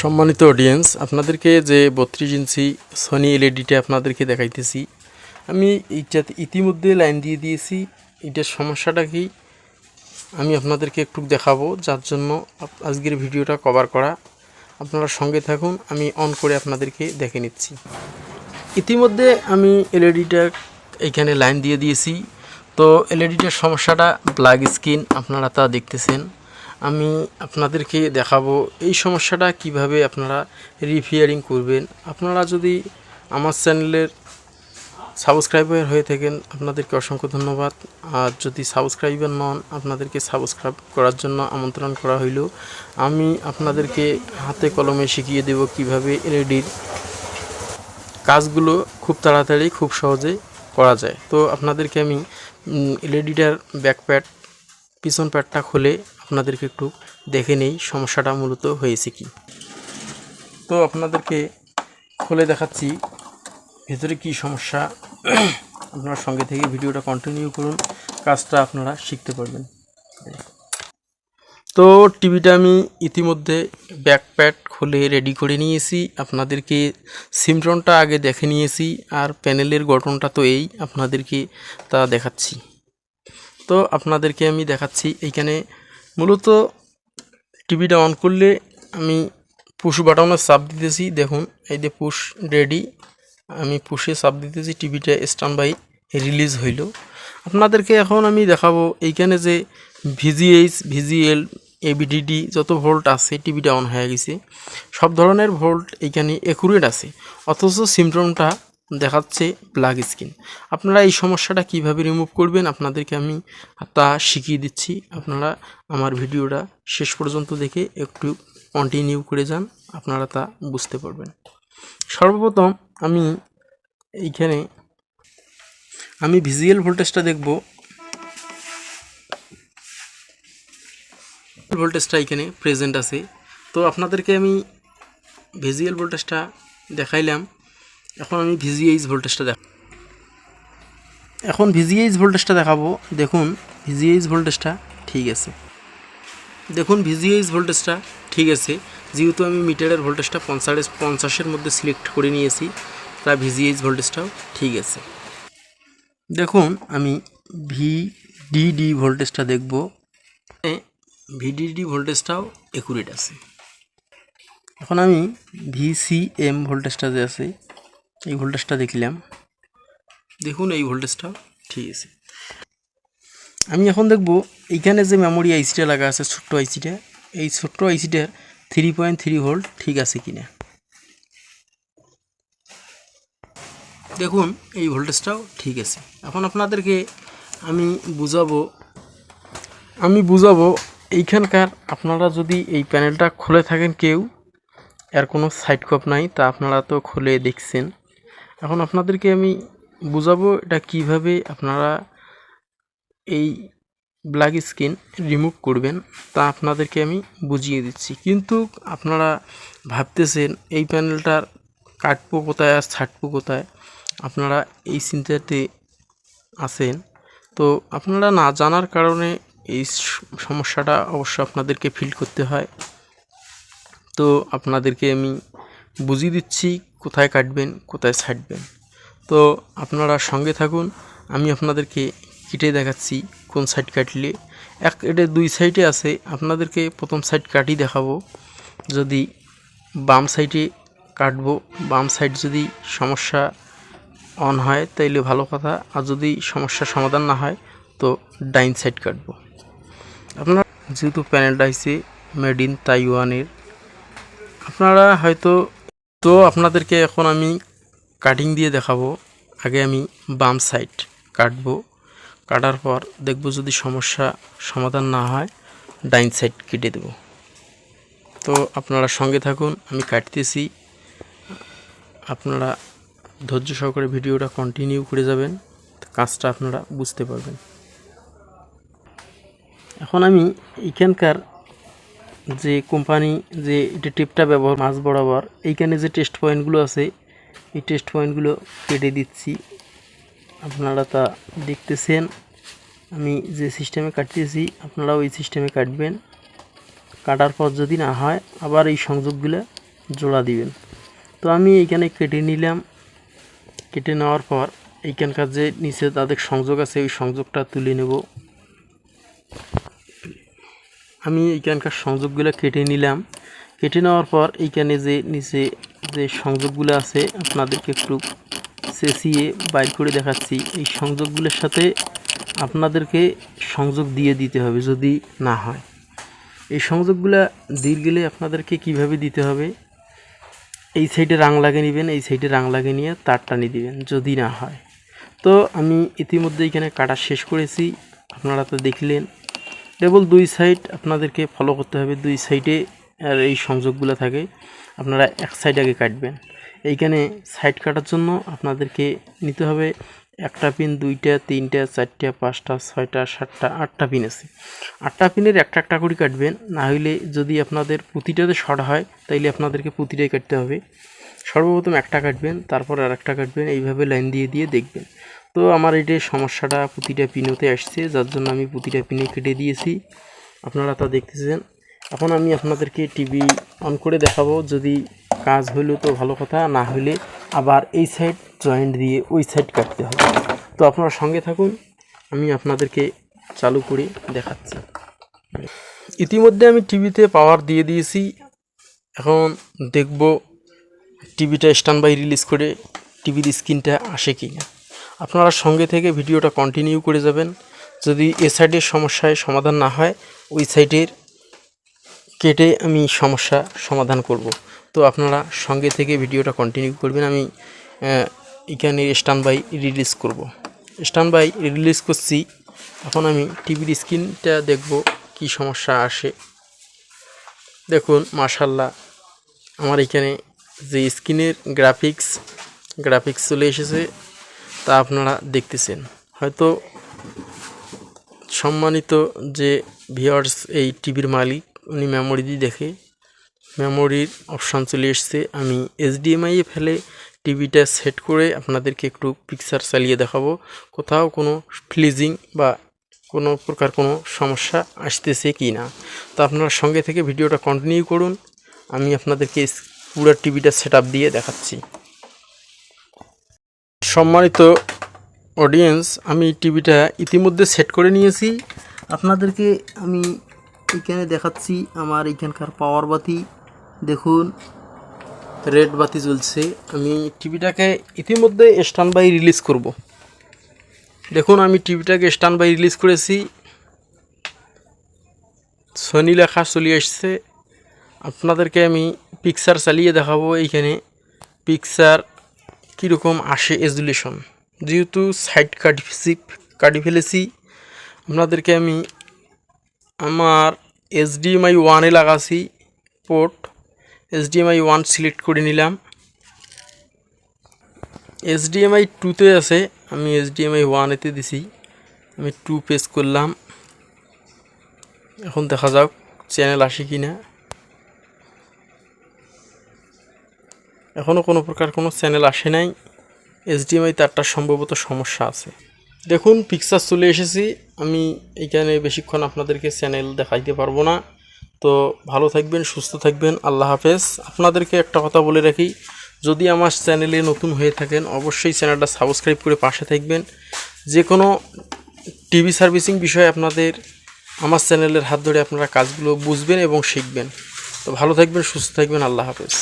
সম্মানিত অডিয়েন্স, আপনাদেরকে যে 32 ইঞ্চি সনি এলইডিটা আপনাদেরকে দেখাইতেছি, আমি এইটাতে ইতিমধ্যে লাইন দিয়ে দিয়েছি। এটার সমস্যাটা কি আমি আপনাদেরকে একটু দেখাবো, যার জন্য আজকের ভিডিওটা কভার করা। আপনারা সঙ্গে থাকুন, আমি অন করে আপনাদেরকে দেখে নিচ্ছি। ইতিমধ্যে আমি এলইডিটা এইখানে লাইন দিয়ে দিয়েছি। তো এলইডিটার সমস্যাটা ব্ল্যাক স্ক্রিন, আপনারা তা দেখতেছেন। আমি আপনাদেরকে দেখাবো এই সমস্যাটা কিভাবে আপনারা রিপেয়ারিং করবেন। আপনারা যদি আমার চ্যানেলের সাবস্ক্রাইবার হয়ে থাকেন, আপনাদেরকে অসংখ্য ধন্যবাদ। আর যদি সাবস্ক্রাইবার নন, আপনাদেরকে সাবস্ক্রাইব করার জন্য আমন্ত্রণ করা হইল। আমি আপনাদেরকে হাতে কলমে শিখিয়ে দেব কিভাবে এলইডির কাজগুলো খুব তাড়াতাড়ি খুব সহজে করা যায়। তো আপনাদেরকে আমি এলইডিটার ব্যাক প্যাড, পিছন প্যাডটা খুলে আপনাদেরকে একটু দেখে নেই সমস্যাটা মূলত হয়েছে কি। তো আপনাদেরকে খুলে দেখাচ্ছি ভেতরে কি সমস্যা। আপনার সঙ্গে থেকে ভিডিওটা কন্টিনিউ করুন, কাজটা আপনারা শিখতে পারবেন। তো টিভিটা আমি ইতিমধ্যে ব্যাক প্যাড খুলে রেডি করে নিয়েছি। আপনাদেরকে সিমটনটা আগে দেখে নিয়েছি, আর প্যানেলের গঠনটা তো এই আপনাদেরকে তা দেখাচ্ছি। তো আপনাদেরকে আমি দেখাচ্ছি এইখানে মূলত টিভিটা অন করলে আমি পুশ বাটনের চাপ দিতেছি। দেখুন এই যে পুশ রেডি, আমি পুশে চাপ দিতেছি, টিভিটা স্ট্যান্ড বাই রিলিজ হইল। আপনাদেরকে এখন আমি দেখাবো এইখানে যে ভিজিএইচ, ভিজিএল, এবিডিডি যত ভোল্ট আছে, টিভিটা অন হয়ে গেছে। সব ধরনের ভোল্ট এইখানে অ্যাকুরেট আছে, অথচ সিমটনটা দেখাচ্ছে ব্ল্যাক স্ক্রিন। আপনারা এই সমস্যাটা কিভাবে রিমুভ করবেন আপনাদেরকে আমি তা শিখিয়ে দিচ্ছি। আপনারা আমার ভিডিওটা শেষ পর্যন্ত দেখে একটু কন্টিনিউ করে যান, আপনারা তা বুঝতে পারবেন। সর্বপ্রথম এইখানে আমি ভিজিএল ভোল্টেজটা দেখব। ভোল্টেজটা এখানে প্রেজেন্ট আছে। তো আপনাদেরকে আমি ভিজিএল ভোল্টেজটা দেখাইলাম। এখন আমি ভিজিএইচ ভোল্টেজটা এখন ভিজিএইচ ভোল্টেজটা দেখাবো। দেখুন ভিজিএইচ ভোল্টেজটা ঠিক আছে। দেখুন ভিজিএইচ ভোল্টেজটা ঠিক আছে, যেহেতু আমি মিটারের ভোল্টেজটা 50-এর মধ্যে সিলেক্ট করে নিয়েছি, তাই ভিজিএইচ ভোল্টেজটাও ঠিক আছে। দেখুন আমি ভিডিডি ভোল্টেজটা দেখব। ভিডিডি ভোল্টেজটাও অ্যাকুরেট আছে। এখন আমি ভিসিএম ভোল্টেজটা যে আছে, এই ভোল্টেজটা দেখলাম। দেখুন এই ভোল্টেজটাও ঠিক আছে। আমি এখন দেখব এইখানে যে মেমোরি আইসিটা লাগা আছে, ছোট্ট আইসিটা, এই ছোট্ট আইসিটার 3.3 ভোল্ট ঠিক আছে কিনা। দেখুন এই ভোল্টেজটাও ঠিক আছে। এখন আপনাদেরকে আমি বুঝাবো এইখানকার, আপনারা যদি এই প্যানেলটা খুলে থাকেন, কেউ এর কোনো সাইড কপ নাই, তা আপনারা তো খুলে দেখছেন। এখন আপনাদেরকে আমি বুঝাবো এটা কিভাবে আপনারা এই ব্ল্যাক স্ক্রিন রিমুভ করবেন, তা আপনাদেরকে আমি বুঝিয়ে দিচ্ছি। কিন্তু আপনারা ভাবতেছেন এই প্যানেলটার কাটবো কোথায় আর ছাড়বো কোথায়, আপনারা এই চিন্তাতে আছেন। তো আপনারা না জানার কারণে এই সমস্যাটা অবশ্য আপনাদেরকে ফিল করতে হয়। তো আপনাদেরকে আমি বুঝিয়ে দিচ্ছি কোথায় কাটবেন, কোথায় ছাড়বেন। তো আপনারা সঙ্গে থাকুন, আমি আপনাদেরকে কেটে দেখাচ্ছি কোন সাইড কাটলে। এটা দুই সাইডে আছে, আপনাদেরকে প্রথম সাইড কাটি দেখাবো। যদি বাম সাইডে কাটবো, বাম সাইড যদি সমস্যা অন হয় তাইলে ভালো কথা, আর যদি সমস্যার সমাধান না হয় তো ডাইন সাইড কাটবো। আপনারা যেহেতু প্যানেলটা হয়েছে মেড ইন তাইওয়ানের, আপনারা হয়তো, তো আপনাদেরকে এখন আমি কাটিং দিয়ে দেখাবো। আগে আমি বাম সাইড কাটবো, কাটার পর দেখব যদি সমস্যা সমাধান না হয় ডাইন সাইড কেটে দেব। তো আপনারা সঙ্গে থাকুন, আমি কাটতেছি, আপনারা ধৈর্য সহকারে ভিডিওটা কন্টিনিউ করে যাবেন, কাজটা আপনারা বুঝতে পারবেন। এখন আমি এইখানকার যে কোম্পানি যে এটা টিপটা ব্যবহার মাঝ বরাবর, এইখানে যে টেস্ট পয়েন্টগুলো আছে, এই টেস্ট পয়েন্টগুলো কেটে দিচ্ছি। আপনারা তা দেখতেছেন আমি যে সিস্টেমে কাটতেছি, আপনারাও এই সিস্টেমে কাটবেন। কাটার পর যদি না হয় আবার এই সংযোগগুলো জোড়া দিবেন। তো আমি এইখানে কেটে নিলাম। কেটে নেওয়ার পর এইখানকার যে নিচে তাদের সংযোগ আছে ওই সংযোগটা তুলে নেব। আমি এইখানকার সংযোগগুলো কেটে নিলাম। কেটে নেওয়ার পর এইখানে যে নিচে যে সংযোগগুলো আছে আপনাদেরকে একটু চেঁচিয়ে বাইর করে দেখাচ্ছি। এই সংযোগগুলোর সাথে আপনাদেরকে সংযোগ দিয়ে দিতে হবে যদি না হয়। এই সংযোগগুলো দিয়ে গেলে আপনাদেরকে কিভাবে দিতে হবে, এই সাইডে রাং লাগিয়ে নেবেন, এই সাইডে রাং লাগিয়ে নিয়ে তার টানিয়ে দিবেন যদি না হয়। তো আমি ইতিমধ্যে এখানে কাটা শেষ করেছি, আপনারা তো দেখলেন। কেবল দুই সাইড আপনাদেরকে ফলো করতে হবে, দুই সাইডে আর এই সংযোগগুলো থাকে, আপনারা এক সাইড আগে কাটবেন। এইখানে সাইড কাটার জন্য আপনাদেরকে নিতে হবে একটা পিন, দুইটা, তিনটা, চারটা, পাঁচটা, ছয়টা, সাতটা, আটটা পিন আছে। আটটা পিনের একটা একটা করে কাটবেন, না হইলে যদি আপনাদের প্রতিটাতে শর্ট হয় তাইলে আপনাদেরকে প্রতিটাই কাটতে হবে। সর্বপ্রথম একটা কাটবেন, তারপর আর একটা কাটবেন, এইভাবে লাইন দিয়ে দিয়ে দেখবেন। তো আমার এটা সমস্যাটা প্রতিটা পিনোতে আসছে, যার জন্য আমি প্রতিটা পিনে কেটে দিয়েছি, আপনারা তা দেখতেছেন। এখন আমি আপনাদেরকে টিভি অন করে দেখাবো, যদি কাজ হইলো তো ভালো কথা, না হইলে আবার এই সাইড জয়েন্ট দিয়ে ওই সাইড কাটতে হবে। তো আপনারা সঙ্গে থাকুন, আমি আপনাদেরকে চালু করে দেখাচ্ছি। ইতিমধ্যে আমি টিভিতে পাওয়ার দিয়ে দিয়েছি, এখন দেখব টিভিটা স্ট্যান্ড বাই রিলিজ করে টিভির স্ক্রিনটা আসে কি না। আপনারা সঙ্গে থেকে ভিডিওটা কন্টিনিউ করে যাবেন। যদি এ সাইডের সমস্যায় সমাধান না হয় ওই সাইডের কেটে আমি সমস্যা সমাধান করব। তো আপনারা সঙ্গে থেকে ভিডিওটা কন্টিনিউ করবেন। আমি এখানে স্ট্যান্ড বাই রিলিজ করব, স্ট্যান্ড বাই রিলিজ করছি। এখন আমি টিভির স্ক্রিনটা দেখব কি সমস্যা আসে। দেখুন মাশাআল্লাহ, আমার এখানে যে স্ক্রিনের গ্রাফিক্স চলে এসেছে, তা আপনারা দেখতেছেন। হয়তো সম্মানিত যে ভিউয়ার্স এই টিভির মালিক, উনি মেমোরি দিয়ে দেখে মেমোরির অপশান চলে এসছে। আমি HDMI এ ফেলে টিভিটা সেট করে আপনাদেরকে একটু পিকচার চালিয়ে দেখাবো, কোথাও কোনো ফ্লিজিং বা কোনো প্রকার কোনো সমস্যা আসতেছে কি না। তো আপনারা সঙ্গে থেকে ভিডিওটা কন্টিনিউ করুন, আমি আপনাদেরকে পুরো টিভিটা সেট আপ দিয়ে দেখাচ্ছি। সম্মানিত অডিয়েন্স, আমি টিভিটা ইতিমধ্যে সেট করে নিয়েছি, আপনাদেরকে আমি এখানে দেখাচ্ছি। আমার এখানকার পাওয়ার বাতি দেখুন, রেড বাতি জ্বলছে। আমি টিভিটাকে ইতিমধ্যে স্ট্যান্ড বাই রিলিজ করব। দেখুন আমি টিভিটাকে স্ট্যান্ড বাই রিলিজ করেছি, সনি লেখা চলে আসছে। আপনাদেরকে আমি পিকচার চালিয়ে দেখাবো, এইখানে পিকচার কীরকম আসে রেজুলেশন। যেহেতু সাইড কাটি ফেলেছি, আপনাদেরকে আমি আমার HDMI 1 এ লাগাছি পোর্ট, HDMI 1 সিলেক্ট করে নিলাম। HDMI 2তে আছে, আমি HDMI 1 এতে দিছি, আমি 2 প্রেস করলাম। এখন দেখা যাক চ্যানেল আসে কি না। এখনও কোনো প্রকার কোনো চ্যানেল আসে নাই, HDMI তারটা সম্ভবত সমস্যা আছে। দেখুন পিকচার চলে এসেছি। আমি এইখানে বেশিক্ষণ আপনাদেরকে চ্যানেল দেখাইতে পারবো না। তো ভালো থাকবেন, সুস্থ থাকবেন, আল্লাহ হাফেজ। আপনাদেরকে একটা কথা বলে রাখি, যদি আমার চ্যানেলে নতুন হয়ে থাকেন অবশ্যই চ্যানেলটা সাবস্ক্রাইব করে পাশে থাকবেন। যে কোনো টিভি সার্ভিসিং বিষয়ে আপনাদের আমার চ্যানেলের হাত ধরে আপনারা কাজগুলো বুঝবেন এবং শিখবেন। তো ভালো থাকবেন, সুস্থ থাকবেন, আল্লাহ হাফেজ।